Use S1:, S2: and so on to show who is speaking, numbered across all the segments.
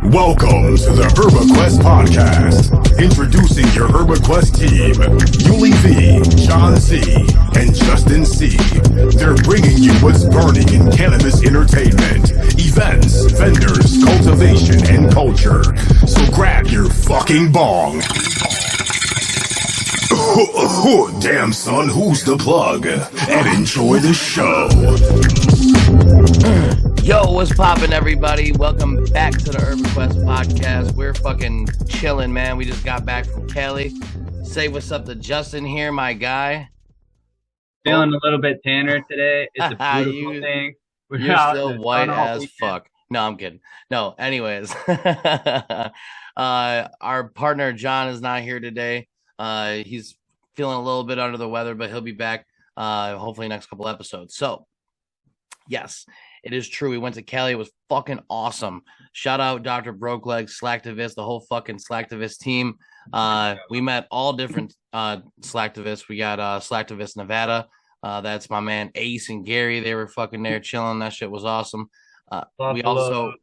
S1: Welcome to the ErbaQuest podcast. Introducing your ErbaQuest team, Eulie V, John Z, and Justin C. They're bringing you what's burning in cannabis entertainment, events, vendors, cultivation, and culture. So grab your fucking bong. Damn son, who's the plug? And enjoy the show.
S2: Yo, what's poppin', everybody? Welcome back to the ErbaQuest podcast. We're fucking chilling, man. We just got back from Cali. Say what's up to Justin here, my guy.
S3: Feeling a little bit tanner today. It's a beautiful thing.
S2: You're still white as fuck. No, I'm kidding. No, anyways. Our partner, John, is not here today. He's feeling a little bit under the weather, but he'll be back hopefully next couple episodes. So, yes. It is true. We went to Cali. It was fucking awesome. Shout out Dr. Brokeleg, Slacktivist, the whole fucking Slacktivist team. We met all different Slacktivists. We got Slacktivist Nevada. That's my man Ace and Gary. They were fucking there chilling. That shit was awesome.
S3: Buffalo,
S2: we also,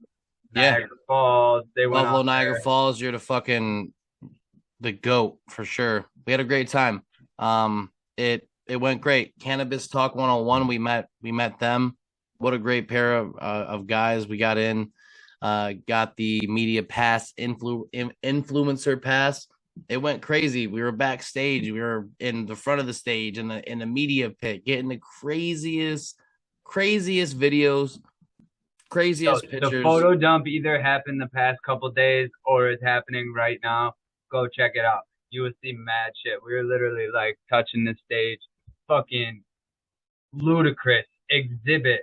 S3: Niagara Falls.
S2: Buffalo, Niagara Falls. You're the GOAT for sure. We had a great time. It went great. Cannabis Talk 101. We met them. What a great pair of guys. We got in, got the media pass, influencer pass. It went crazy. We were backstage. We were in the front of the stage in the media pit, getting the craziest videos, craziest pictures.
S3: The photo dump either happened the past couple days or it's happening right now. Go check it out. You will see mad shit. We were literally like touching the stage. Fucking ludicrous exhibit.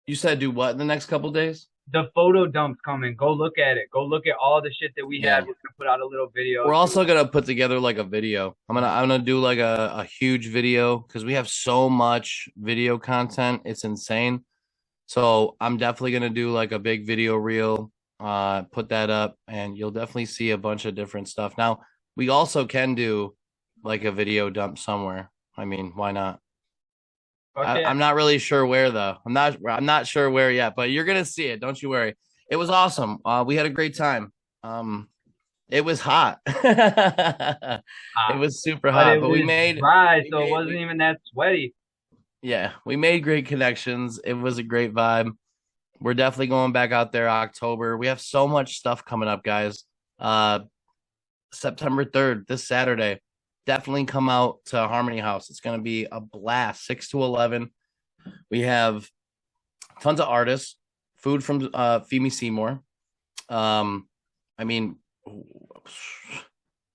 S2: You said do what in the next couple days?
S3: The photo dump's coming. Go look at it. Go look at all the shit that we have. We're gonna put out a little video.
S2: We're also gonna put together like a video. I'm gonna do like a huge video because we have so much video content. It's insane. So I'm definitely gonna do like a big video reel. Put that up, and you'll definitely see a bunch of different stuff. Now we also can do like a video dump somewhere. I mean, why not? Okay. I'm not really sure where though. I'm not sure where yet, but you're gonna see it. Don't you worry. It was awesome. We had a great time. It was hot. It was super hot, but we made
S3: dry, so it wasn't even that sweaty.
S2: Yeah, we made great connections. It was a great vibe. We're definitely going back out there October. We have so much stuff coming up, guys. September 3rd, this Saturday. Definitely come out to Harmony House. It's going to be a blast, 6 to 11. We have tons of artists, food from Femi Seymour. I mean,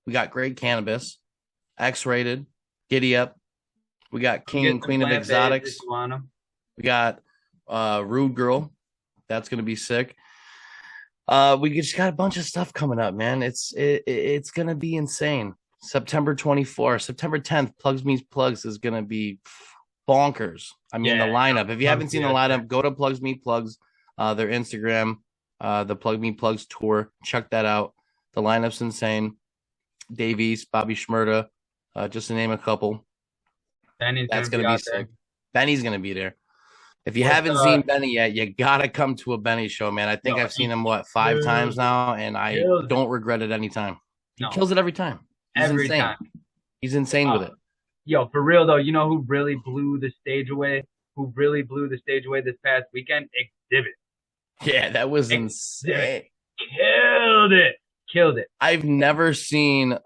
S2: we got great cannabis, X-rated, Giddy Up. We got King and Queen of Exotics. We got Rude Girl. That's going to be sick. We just got a bunch of stuff coming up, man. It's going to be insane. September 24th, September 10th, Plugs Meets Plugs is going to be bonkers. I mean, the lineup. If you haven't seen the lineup, go to Plugs Meet Plugs, their Instagram, the Plug Meet Plugs tour. Check that out. The lineup's insane. Dave East, Bobby Shmurda, just to name a couple. That's going to be sick. Benny's going to be there. If you haven't seen Benny yet, you got to come to a Benny show, man. I think I've seen him, 5 times now, and I don't regret it any time. He kills it every time. Every time. He's insane with it.
S3: Yo, for real though, you know who really blew the stage away? This past weekend? Exhibit.
S2: Yeah, that was insane.
S3: Killed it.
S2: I've never seen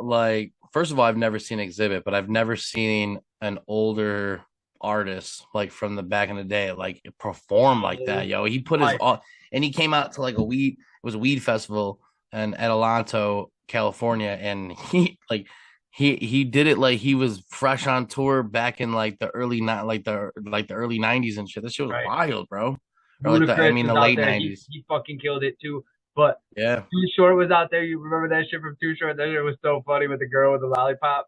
S2: first of all, I've never seen Exhibit, but I've never seen an older artist from the back in the day perform like that. Yo, he put his all, and he came out to a weed festival in Adelanto, California, and he did it like he was fresh on tour back in the early 90s and shit. This shit was wild, bro. Or the late 90s.
S3: He fucking killed it too. But
S2: yeah,
S3: Too Short was out there. You remember that shit from Too Short? That shit was so funny with the girl with the lollipop.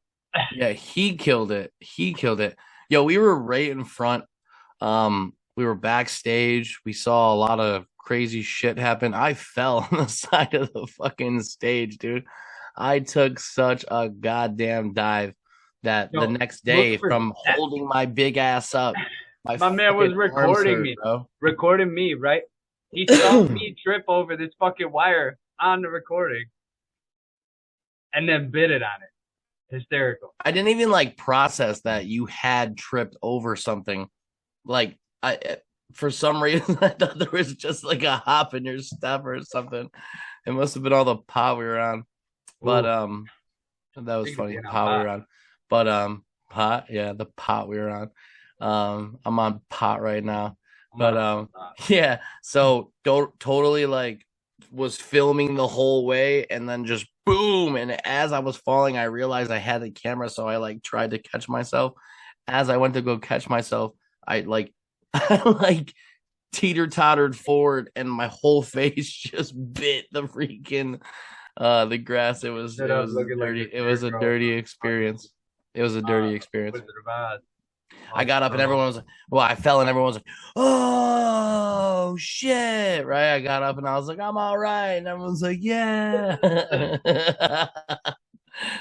S2: Yeah, he killed it. Yo, we were right in front. We were backstage. We saw a lot of crazy shit happen. I fell on the side of the fucking stage, dude. I took such a goddamn dive that the next day from holding my big ass up,
S3: my man was recording me, bro. Recording me, right? He saw me trip over this fucking wire on the recording and then bit it on it. Hysterical.
S2: I didn't even like process that you had tripped over something. Like for some reason I thought there was just like a hop in your step or something. It must have been all the pot we were on. But that was funny. Pot we were on. But pot, yeah, the pot we were on. I'm on pot right now. But yeah, so totally like was filming the whole way and then just boom. And as I was falling, I realized I had the camera, so I like tried to catch myself. As I went to go catch myself, I like teeter-tottered forward and my whole face just bit the freaking the grass. It was dirty. It was a dirty experience. It was a dirty experience. I got up and everyone was like, well, I fell and everyone was like, oh shit, right? I got up and I was like, I'm all right. And everyone's like, yeah.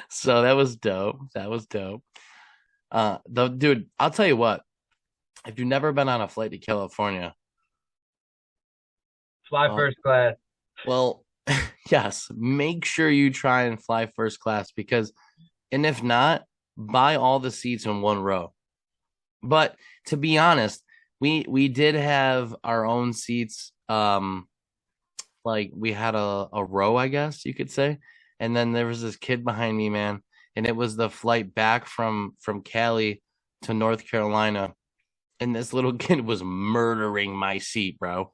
S2: So that was dope. Dude, I'll tell you what, if you've never been on a flight to California,
S3: fly first class.
S2: Well, yes, make sure you try and fly first class and if not, buy all the seats in one row. But to be honest, we did have our own seats. Like we had a row, I guess you could say. And then there was this kid behind me, man. And it was the flight back from Cali to North Carolina. And this little kid was murdering my seat, bro.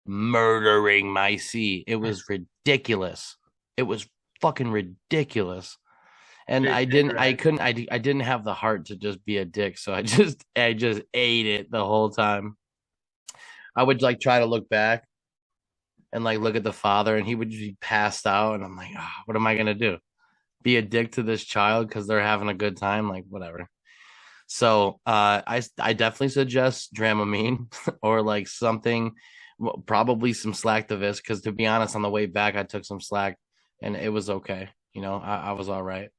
S2: Murdering my seat. It was ridiculous. It was fucking ridiculous. And I didn't have the heart to just be a dick, so I just ate it the whole time. I would like try to look back and like look at the father, and he would be passed out, and I'm like, what am I gonna do? Be a dick to this child because they're having a good time? Like, whatever. So I definitely suggest Dramamine or like something, probably some Slactivist, because to be honest, on the way back I took some Slack and it was okay. You know, I was all right.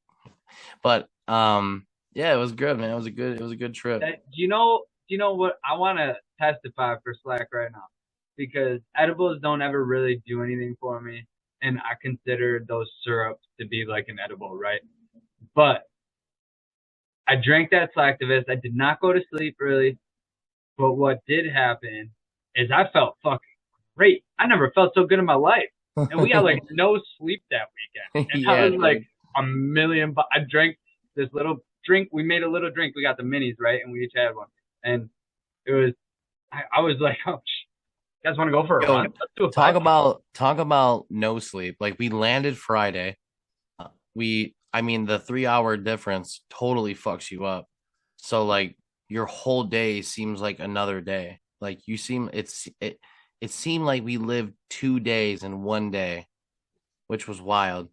S2: But yeah, it was good, man. It was a good trip.
S3: Do you know what I want to testify for Slack right now? Because edibles don't ever really do anything for me, and I consider those syrups to be like an edible, right? But I drank that Slactivist. I did not go to sleep really, but what did happen is I felt fucking great. I never felt so good in my life, and we had like no sleep that weekend, and I was like a million. I drank this little drink. We made a little drink. We got the minis, right? And we each had one. And it was, I was like, oh, you guys want to go for a run?
S2: Talk about no sleep. Like we landed Friday. The 3-hour difference totally fucks you up. So like your whole day seems like another day. Like it seemed like we lived 2 days in one day, which was wild.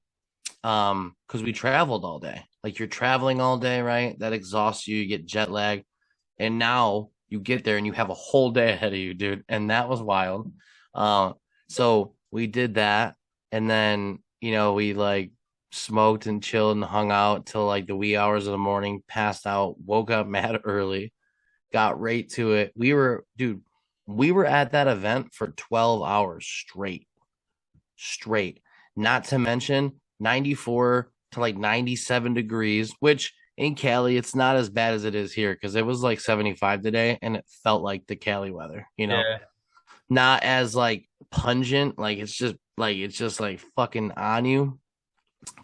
S2: Because we traveled all day. Like you're traveling all day, right? That exhausts you. You get jet lag, and now you get there and you have a whole day ahead of you, dude. And that was wild. So we did that, and then we like smoked and chilled and hung out till like the wee hours of the morning. Passed out, woke up mad early, got right to it. We were at that event for 12 hours straight. Not to mention 94 to like 97 degrees, which in Cali, it's not as bad as it is here because it was like 75 today and it felt like the Cali weather, Yeah. Not as like pungent, like it's just like fucking on you.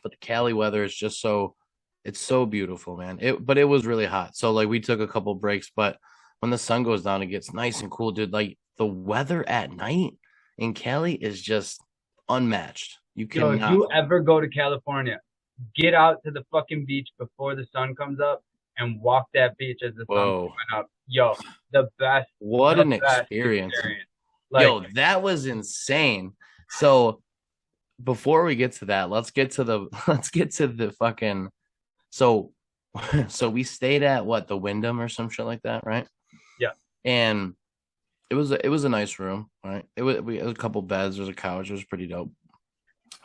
S2: But the Cali weather is just it's so beautiful, man. But it was really hot. So like we took a couple breaks, but when the sun goes down, it gets nice and cool, dude. Like the weather at night in Cali is just unmatched. If
S3: you ever go to California, get out to the fucking beach before the sun comes up and walk that beach as the sun comes up. Yo, the best.
S2: What an experience. Like, yo, that was insane. So before we get to that, let's get to the fucking. So we stayed at the Wyndham or some shit like that, right?
S3: Yeah.
S2: And it was a nice room, right? We had a couple beds, there was a couch, it was pretty dope.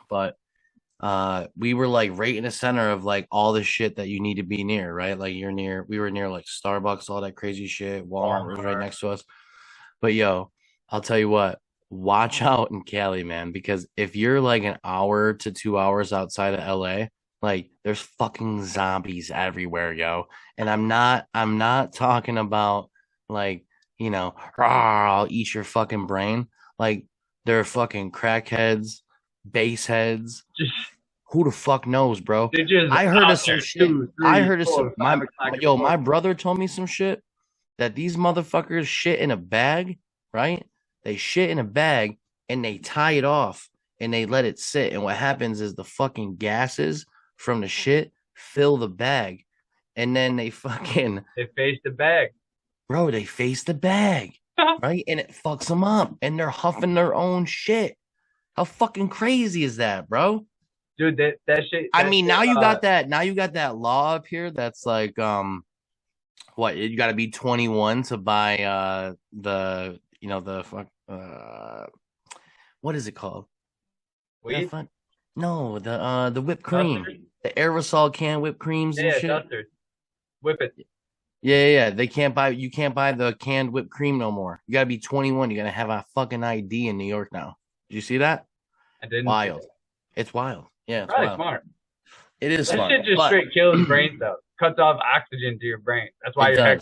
S2: But we were like right in the center of like all the shit that you need to be near, right? Like we were near like Starbucks, all that crazy shit. Walmart was right next to us. But yo, I'll tell you what, watch out in Cali, man, because if you're like an hour to 2 hours outside of LA, like there's fucking zombies everywhere, yo. And I'm not talking about like, I'll eat your fucking brain. Like they're fucking crackheads, base heads. Who the fuck knows, bro? I heard of some shit. I heard of some. My brother told me some shit that these motherfuckers shit in a bag, right? They shit in a bag and they tie it off and they let it sit. And what happens is the fucking gases from the shit fill the bag. And then they
S3: face the bag.
S2: Bro, they face the bag, right? And it fucks them up and they're huffing their own shit. How fucking crazy is that, bro?
S3: Dude, that shit.
S2: I mean, now you got that law up here that's like, what, you got to be 21 to buy what is it called?
S3: Weed?
S2: No, the whipped cream, the aerosol can whipped creams and shit.
S3: Dusters. Whip it.
S2: Yeah. You can't buy the canned whipped cream no more. You gotta be 21. You gotta have a fucking ID in New York now. Did you see that?
S3: I didn't.
S2: Wild. It's wild. Yeah, it's
S3: probably smart.
S2: It is smart.
S3: That shit just straight kills brain cells. Cuts off oxygen to your brain. That's why you're like,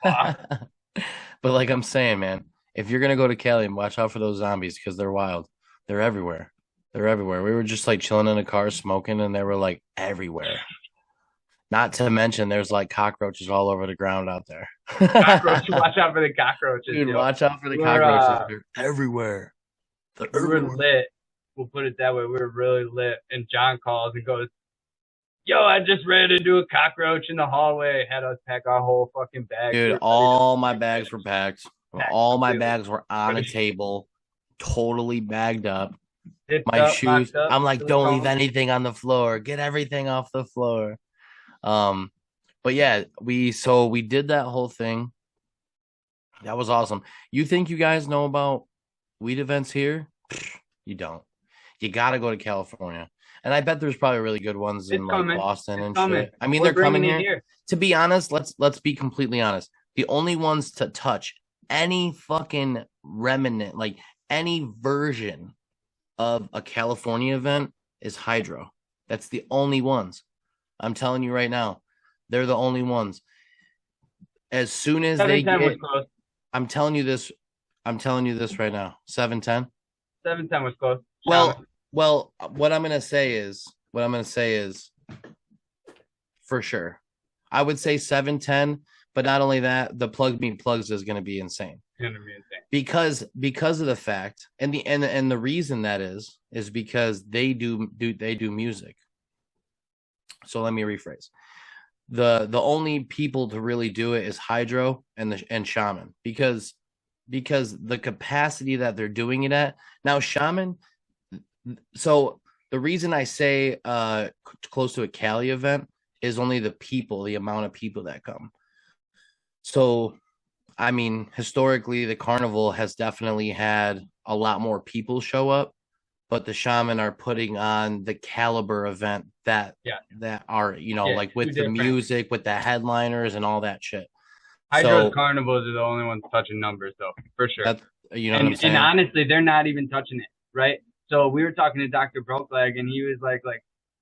S3: wow.
S2: But like I'm saying, man, if you're gonna go to Cali, watch out for those zombies because they're wild. They're everywhere. We were just like chilling in a car smoking, and they were like everywhere. Not to mention, there's like cockroaches all over the ground out there.
S3: Cockroaches, watch out for the cockroaches.
S2: Dude, watch out for the cockroaches. They're everywhere.
S3: We were lit. We'll put it that way. We were really lit. And John calls and goes, yo, I just ran into a cockroach in the hallway. Had us pack our whole fucking bag.
S2: Dude, all my bags were packed. All my bags were on a table, totally bagged up. My shoes. I'm like, don't leave anything on the floor. Get everything off the floor. But yeah, we did that whole thing. That was awesome. You think you guys know about weed events here? You don't. You got to go to California. And I bet there's probably really good ones in like Boston and shit. I mean, they're coming here. To be honest, let's be completely honest. The only ones to touch any fucking remnant, like any version of a California event is Hydro. That's the only ones. I'm telling you right now. They're the only ones. As soon as they get, I'm telling you this right now. 710.
S3: 710 was close.
S2: Well, what I'm gonna say is for sure. I would say 710, but not only that, the plugs is gonna be insane.
S3: It's gonna be insane.
S2: Because of the fact, and the reason that is because they do music. So let me rephrase. The only people to really do it is Hydro and Shaman because the capacity that they're doing it at. Now Shaman, so the reason I say close to a Cali event is only the amount of people that come. So I mean, historically the carnival has definitely had a lot more people show up, but the Shaman are putting on the caliber event that are, like with the music, with the headliners and all that shit.
S3: Hydro's carnivals are the only ones touching numbers, though, for sure.
S2: What I'm saying?
S3: And honestly, they're not even touching it, right? So we were talking to Dr. Brokeleg, and he was like,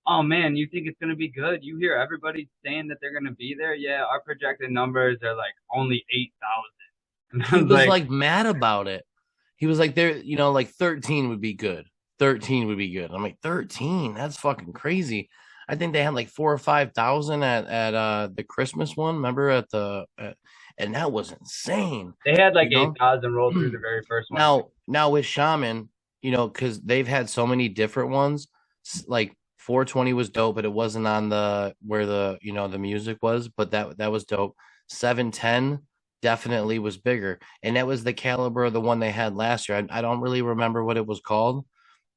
S3: oh, man, you think it's going to be good? You hear everybody saying that they're going to be there? Yeah, our projected numbers are like only 8,000.
S2: He was like mad about it. He was like, like 13 would be good. 13 would be good. I'm like, 13? That's fucking crazy. I think they had like 4,000 or 5,000 at the Christmas one. Remember and that was insane.
S3: They had like 8,000 roll through the very first one.
S2: Now with Shaman, because they've had so many different ones. Like 420 was dope, but it wasn't on where the music was. But that was dope. 710 definitely was bigger, and that was the caliber of the one they had last year. I don't really remember what it was called.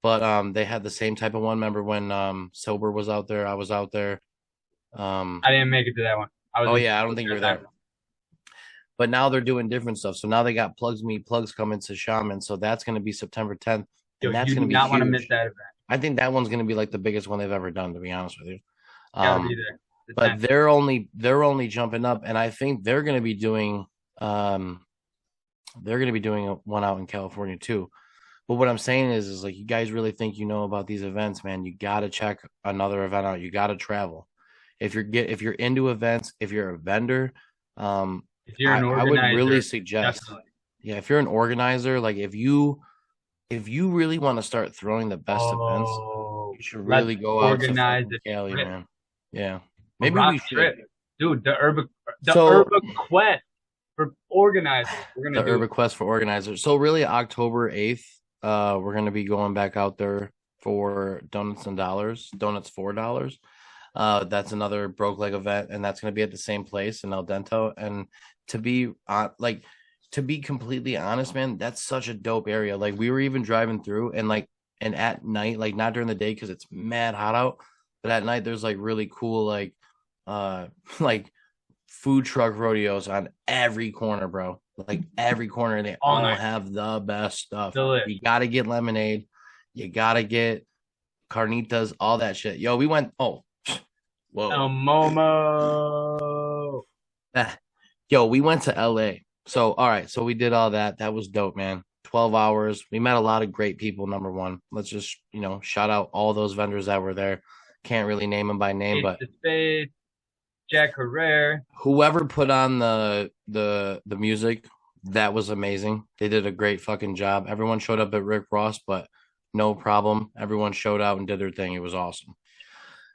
S2: But they had the same type of one. Remember when Sober was out there? I was out there.
S3: I didn't make it to that one.
S2: I don't think you were there. But now they're doing different stuff. So now they got Plugs coming to Shaman. So that's going to be September 10th.
S3: And that's going to be not want to miss that event.
S2: I think that one's going to be like the biggest one they've ever done, to be honest with you.
S3: Gotta be there.
S2: But they're only jumping up, and I think they're going to be doing one out in California too. But what I'm saying is like, you guys really think you know about these events, man? You got to check another event out. You got to travel. If you're into events, if you're a vendor,
S3: if you're an organizer,
S2: I would really suggest,
S3: definitely.
S2: Yeah, if you're an organizer, like if you really want to start throwing the best events, you should really go out to Cali, man. Yeah, maybe we should, trip.
S3: Dude. The ErbaQuest for organizers. We're gonna
S2: do the ErbaQuest for organizers. So really, October 8th, we're gonna be going back out there for Donuts and Dollars, Donuts $4. That's another broke leg event, and that's gonna be at the same place in Adelanto. And to be completely honest, man, that's such a dope area. Like, we were even driving through, and at night, like not during the day because it's mad hot out, but at night there's like really cool like food truck rodeos on every corner, bro. Like every corner, and they all have the best stuff. You gotta get lemonade, you gotta get carnitas, all that shit. Yo, we went. Oh, whoa,
S3: Momo.
S2: Yo, we went to LA. So, all right. So we did all that. That was dope, man. 12 hours. We met a lot of great people. Number one, let's just, shout out all those vendors that were there. Can't really name them by name, but
S3: Spade, Jack Herrera,
S2: whoever put on the music, that was amazing. They did a great fucking job. Everyone showed up at Rick Ross, but no problem. Everyone showed out and did their thing. It was awesome.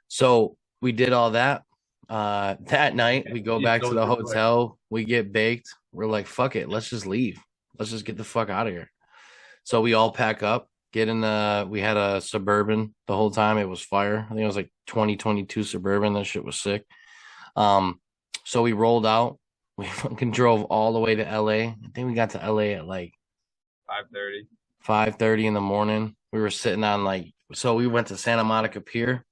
S2: So we did all that. That night we go back to the hotel. We get baked. We're like, fuck it. Let's just leave. Let's just get the fuck out of here. So we all pack up, get in we had a Suburban the whole time. It was fire. I think it was like 2022 Suburban. That shit was sick. So we rolled out. We fucking drove all the way to LA. I think we got to LA at like 5:30 in the morning. We were sitting on so we went to Santa Monica Pier.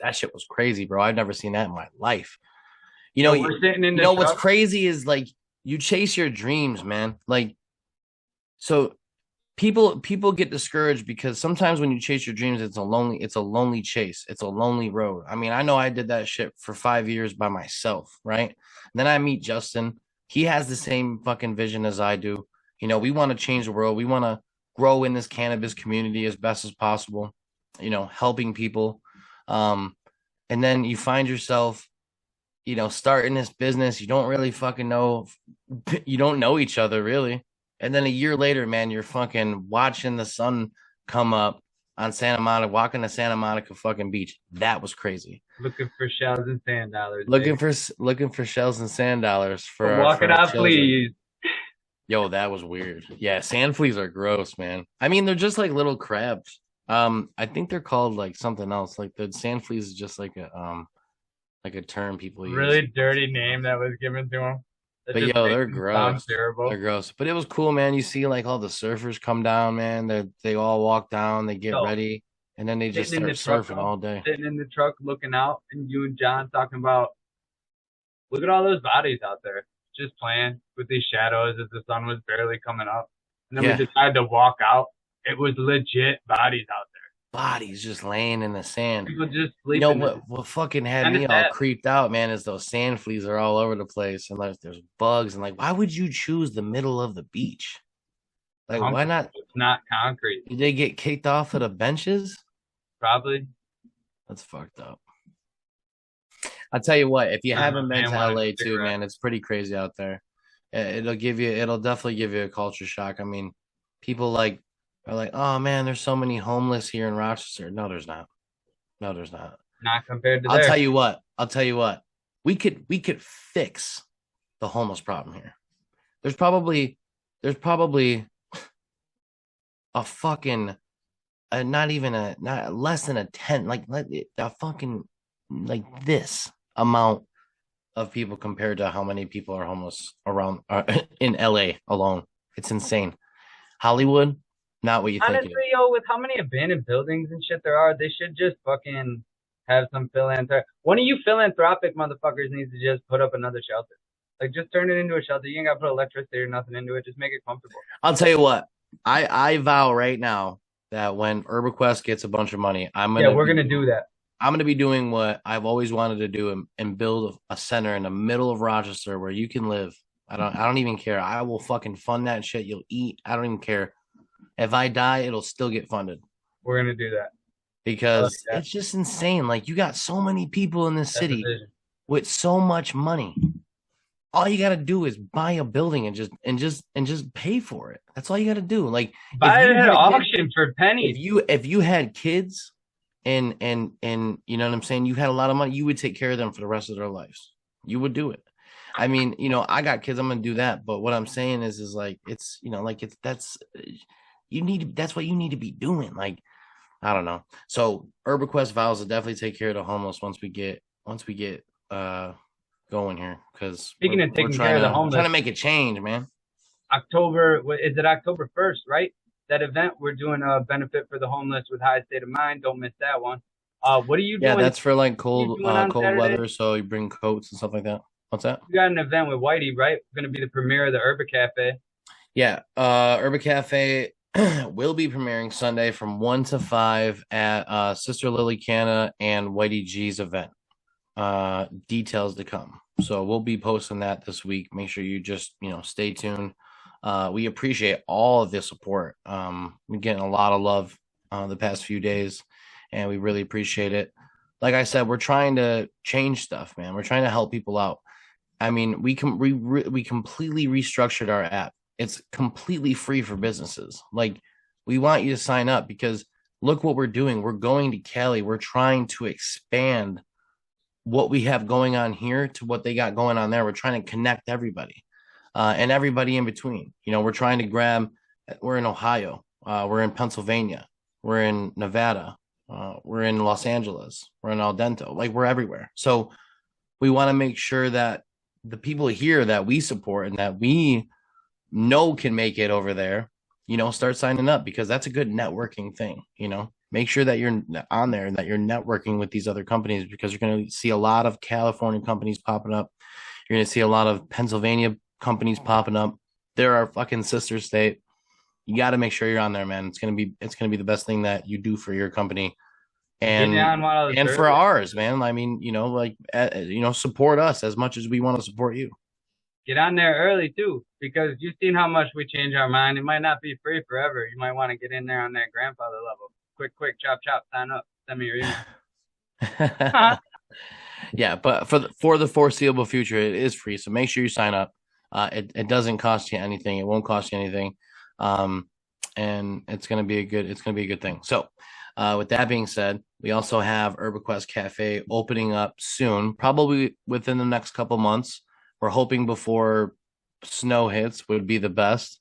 S2: That shit was crazy, bro. I've never seen that in my life.
S3: We're sitting in the
S2: what's crazy is like, you chase your dreams, man. Like, so people get discouraged because sometimes when you chase your dreams, it's a lonely chase. It's a lonely road. I mean, I know I did that shit for 5 years by myself, right? And then I meet Justin. He has the same fucking vision as I do. We want to change the world. We want to grow in this cannabis community as best as possible, helping people. And then you find yourself, starting this business. You don't really fucking know. You don't know each other really. And then a year later, man, you're fucking watching the sun come up on Santa Monica, walking to Santa Monica fucking beach. That was crazy.
S3: Looking for shells and sand dollars.
S2: Looking for shells and sand dollars for
S3: walk it out, please.
S2: Yo, that was weird. Yeah, sand fleas are gross, man. I mean, they're just like little crabs. I think they're called like something else. Like the sand fleas is just like a term people use.
S3: Really dirty name that was given to them.
S2: But yo, they're gross. They're gross. But it was cool, man. You see like all the surfers come down, man. They all walk down, they get ready, and then they just start surfing all day.
S3: Sitting in the truck looking out, and you and John talking about, look at all those bodies out there. Just playing with these shadows as the sun was barely coming up. And then we decided to walk out. It was legit bodies out there.
S2: Bodies just laying in the sand.
S3: People just sleeping.
S2: What fucking had me all creeped out, man, is those sand fleas are all over the place, and there's bugs, and like, why would you choose the middle of the beach? Like, why not?
S3: It's not concrete.
S2: Did they get kicked off of the benches?
S3: Probably.
S2: That's fucked up. I'll tell you what, if you haven't been to LA too, man, it's pretty crazy out there. It'll definitely give you a culture shock. I mean, people are like, oh man, there's so many homeless here in Rochester. No, there's not. Not
S3: compared to
S2: I'll tell you what. We could fix the homeless problem here. There's probably a fucking not less than a 10, like a fucking like this amount of people compared to how many people are homeless around in LA alone. It's insane. Hollywood, not what you think.
S3: Honestly, yo, with how many abandoned buildings and shit there are, they should just fucking have some philanthropic. One of you philanthropic motherfuckers needs to just put up another shelter. Like, just turn it into a shelter. You ain't got to put electricity or nothing into it. Just make it comfortable.
S2: I'll tell you what. I vow right now that when ErbaQuest gets a bunch of money,
S3: we're gonna do that.
S2: I'm gonna be doing what I've always wanted to do and build a center in the middle of Rochester where you can live. I don't even care. I will fucking fund that shit. You'll eat. I don't even care. If I die, it'll still get funded.
S3: We're gonna do that
S2: because it's just insane. Like, you got so many people in this city with so much money. All you got to do is buy a building and just pay for it. That's all you got to do. Like,
S3: buy it at an auction for pennies.
S2: If you had kids and you know what I'm saying, you had a lot of money, you would take care of them for the rest of their lives. You would do it. I mean, you know, I got kids, I'm gonna do that. But what I'm saying is like, it's, you know, like, that's what you need to be doing. Like, I don't know. So ErbaQuest vows to definitely take care of the homeless once we get going here. Because
S3: speaking of taking care of the homeless,
S2: trying to make a change, man.
S3: Is it October 1st, right? That event, we're doing a benefit for the homeless with High State of Mind. Don't miss that one. What are you doing?
S2: Yeah, that's for like cold weather, so you bring coats and stuff like that. What's that?
S3: You got an event with Whitey, right? Going to be the premiere of the Erba Cafe.
S2: Yeah, Erba Cafe will be premiering Sunday from 1 to 5 at Sister Lily Canna and Whitey G's event. Details to come. So we'll be posting that this week. Make sure you just, you know, stay tuned. We appreciate all of the support. We're getting a lot of love the past few days, and we really appreciate it. Like I said, we're trying to change stuff, man. We're trying to help people out. I mean, we completely restructured our app. It's completely free for businesses. Like, we want you to sign up because look what we're doing. We're going to Cali. We're trying to expand what we have going on here to what they got going on there. We're trying to connect everybody and everybody in between. You know, we're in Ohio. We're in Pennsylvania. We're in Nevada. We're in Los Angeles. We're in Adelanto. Like, we're everywhere. So we want to make sure that the people here that we support and that we know can make it over there, you know, start signing up, because that's a good networking thing. You know, make sure that you're on there and that you're networking with these other companies, because you're going to see a lot of California companies popping up. You're going to see a lot of Pennsylvania companies popping up. They're our fucking sister state. You got to make sure you're on there, man. It's going to be the best thing that you do for your company and for ours, man. I mean, you know, like, you know, support us as much as we want to support you.
S3: Get on there early too, because you've seen how much we change our mind. It might not be free forever. You might want to get in there on that grandfather level. Quick, chop, sign up. Send me your email.
S2: Yeah, but for the foreseeable future, it is free. So make sure you sign up. It doesn't cost you anything. It won't cost you anything. And it's gonna be a good thing. So with that being said, we also have ErbaQuest Cafe opening up soon, probably within the next couple months. We're hoping before snow hits would be the best,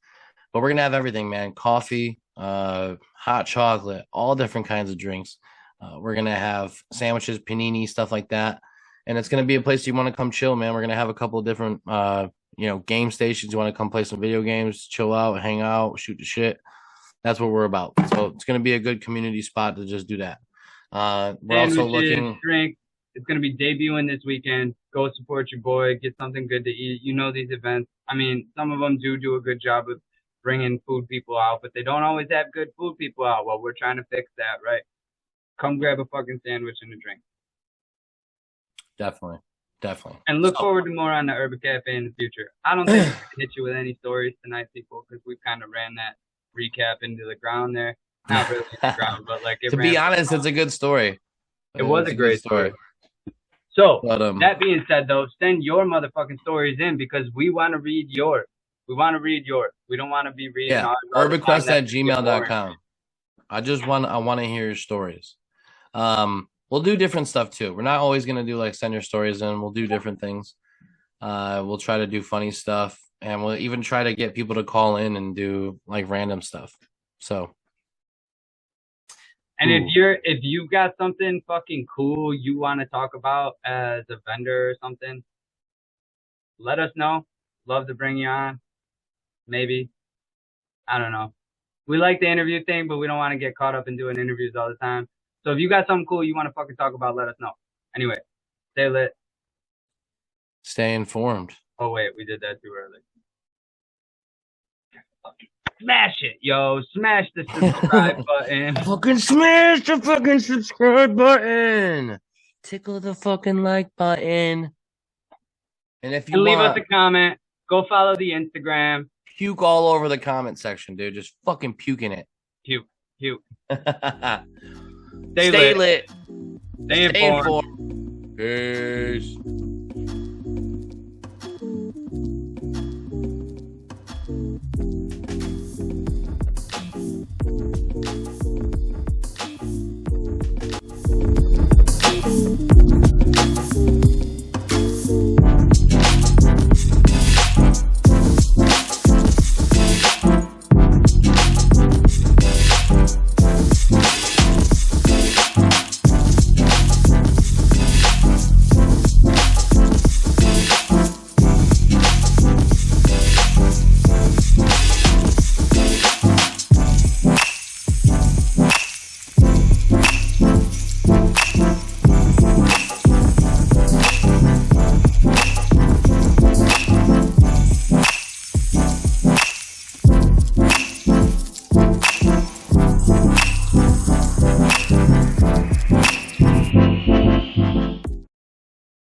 S2: but we're gonna have everything, man. Coffee, hot chocolate, all different kinds of drinks. We're gonna have sandwiches, panini, stuff like that, and it's gonna be a place you want to come chill, man. We're gonna have a couple of different, you know, game stations. You want to come play some video games, chill out, hang out, shoot the shit. That's what we're about. So it's gonna be a good community spot to just do that. We're also looking.
S3: Drink. It's going to be debuting this weekend. Go support your boy. Get something good to eat. You know these events. I mean, some of them do a good job of bringing food people out, but they don't always have good food people out. Well, we're trying to fix that, right? Come grab a fucking sandwich and a drink.
S2: Definitely.
S3: And look forward to more on the Erba Cafe in the future. I don't think we can hit you with any stories tonight, people, because we kind of ran that recap into the ground there. Not really in the ground, but like
S2: to be honest, it's a good story.
S3: It was a great story. So, that being said, though, send your motherfucking stories in, because we want to read yours. We don't want to be reading
S2: ErbaQuest@gmail.com. I want to hear your stories. We'll do different stuff too. We're not always going to do like send your stories in. We'll do different things. We'll try to do funny stuff, and we'll even try to get people to call in and do like random stuff. So.
S3: And if you've got something fucking cool you want to talk about as a vendor or something, let us know. Love to bring you on. Maybe. I don't know. We like the interview thing, but we don't want to get caught up in doing interviews all the time. So if you got something cool you want to fucking talk about, let us know. Anyway, stay lit.
S2: Stay informed.
S3: Oh, wait. We did that too early. Smash it, yo. Smash the subscribe button.
S2: Fucking smash the fucking subscribe button. Tickle the fucking like button. And if you
S3: leave us a comment, go follow the Instagram.
S2: Puke all over the comment section, dude. Just fucking puking it.
S3: Puke.
S2: Stay lit. Stay
S3: informed.
S2: Peace.